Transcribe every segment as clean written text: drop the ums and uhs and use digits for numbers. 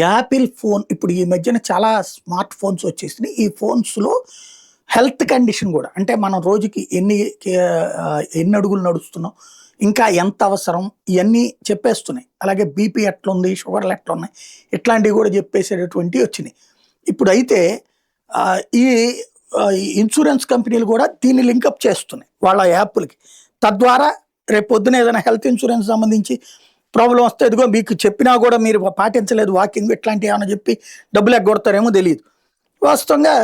Apple phone ఇప్పుడు ఈ మధ్యన చాలా స్మార్ట్ ఫోన్స్ వచ్చేసినాయి. ఈ ఫోన్స్‌లో హెల్త్ కండిషన్ గూడా అంటే మనం రోజుకి ఎన్ని అడుగులు నడుస్తున్నాం, ఇంకా ఎంత అవసరం ఇయన్నీ చెప్పేస్తున్నాయి. అలాగే బీపీ ఎట్లుంది, షుగర్‌లు ఎట్లున్నాయి ఇట్లాంటివి గూడా చెప్పేసేటటువంటివి వచ్చినాయి. ఇప్పుడైతే ఈ ఇన్స్యూరెన్స్ కంపెనీలు గూడా దీన్ని లింకప్ చేస్తున్నాయి వాళ్ళ యాపులకి. తద్వారా రేపు పొద్దున ఏదైనా హెల్త్ ఇన్స్యూరెన్స్ సంబంధించి ప్రాబ్లమ్ వస్తే ఇదిగో మీకు చెప్పినా కూడా మీరు పాటించలేదు వాకింగ్ ఇట్లాంటివి ఏమైనా చెప్పి డబ్బులు ఎగ్గొడతారేమో తెలియదు. వాస్తవంగా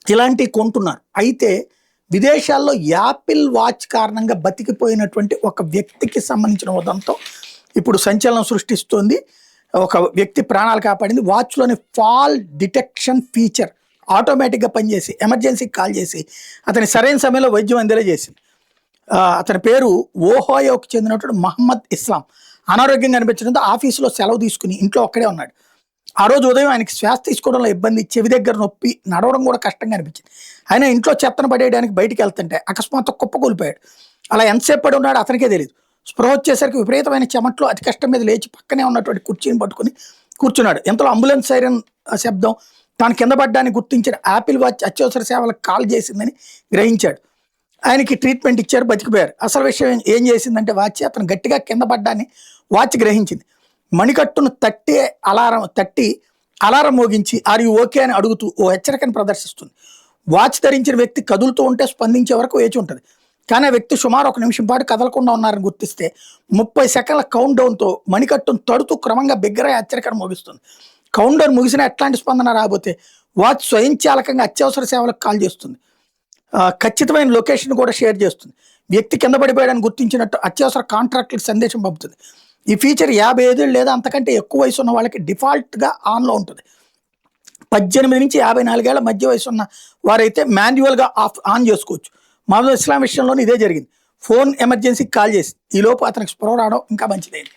ఇలాంటివి కొంటున్నారు. అయితే విదేశాల్లో యాపిల్ వాచ్ కారణంగా బతికిపోయినటువంటి ఒక వ్యక్తికి సంబంధించిన ఉదంతం ఇప్పుడు సంచలనం సృష్టిస్తోంది. ఒక వ్యక్తి ప్రాణాలు కాపాడింది. వాచ్లోని ఫాల్ డిటెక్షన్ ఫీచర్ ఆటోమేటిక్గా పనిచేసి ఎమర్జెన్సీకి కాల్ చేసి అతని సరైన సమయంలో వైద్యం అందేలా చేసింది. అతని పేరు ఓహోయోకి చెందినటువంటి మహమ్మద్ ఇస్లాం. అనారోగ్యంగా అనిపించడంతో ఆఫీసులో సెలవు తీసుకుని ఇంట్లో ఒక్కడే ఉన్నాడు. ఆ రోజు ఉదయం ఆయనకి శ్వాస తీసుకోవడంలో ఇబ్బంది, చెవి దగ్గర నొప్పి, నడవడం కూడా కష్టంగా అనిపించింది. ఆయన ఇంట్లో చెత్తను పడేయడానికి బయటికి వెళ్తుంటే అకస్మాత్తు కుప్పకూలిపోయాడు. అలా ఎంతసేపు పడి ఉన్నాడు అతనికే తెలియదు. స్పృహ వచ్చేసరికి విపరీతమైన చెమట్లో అతి కష్టం మీద లేచి పక్కనే ఉన్నటువంటి కుర్చీని పట్టుకుని కూర్చున్నాడు. ఎంతలో అంబులెన్స్ సైరన్ శబ్దం తాను కింద పడ్డాన్ని గుర్తించిన యాపిల్ వాచ్ అత్యవసర సేవలకు కాల్ చేసిందని గ్రహించాడు. ఆయనకి ట్రీట్మెంట్ ఇచ్చారు, బతికిపోయారు. అసలు విషయం ఏం చేసిందంటే వాచ్ అతను గట్టిగా కింద పడ్డాన్ని వాచ్ గ్రహించింది. మణికట్టును తట్టి అలారం మోగించి ఆర్ యు ఓకే అని అడుగుతూ ఓ హెచ్చరికను ప్రదర్శిస్తుంది. వాచ్ ధరించిన వ్యక్తి కదులుతూ ఉంటే స్పందించే వరకు వేచి ఉంటుంది. కానీ ఆ వ్యక్తి సుమారు 1 నిమిషం పాటు కదలకుండా ఉన్నారని గుర్తిస్తే 30 సెకండ్ల కౌంట్ డౌన్తో మణికట్టును తడుతూ క్రమంగా బిగ్గరగా హెచ్చరికను మోగిస్తుంది. కౌంట్ డౌన్ ముగిసినా ఎట్లాంటి స్పందన రాబోతే వాచ్ స్వయంచాలకంగా అత్యవసర సేవలకు కాల్ చేస్తుంది. ఖచ్చితమైన లొకేషన్ కూడా షేర్ చేస్తుంది. వ్యక్తి కింద పడిపోయాడని గుర్తించినట్టు అత్యవసర కాంట్రాక్ట్లకు సందేశం పంపుతుంది. ఈ ఫీచర్ 55 ఏళ్ళు లేదా అంతకంటే ఎక్కువ వయసు ఉన్న వాళ్ళకి డిఫాల్ట్గా ఆన్లో ఉంటుంది. 18 నుంచి 54 ఏళ్ల మధ్య వయసు ఉన్న వారైతే మాన్యువల్గా ఆన్ చేసుకోవచ్చు. మహమ్మద్ ఇస్లాం విషయంలోనే ఇదే జరిగింది. ఫోన్ ఎమర్జెన్సీకి కాల్ చేసి ఈలోపు అతనికి స్పృహ రావడం ఇంకా మంచిదైంది.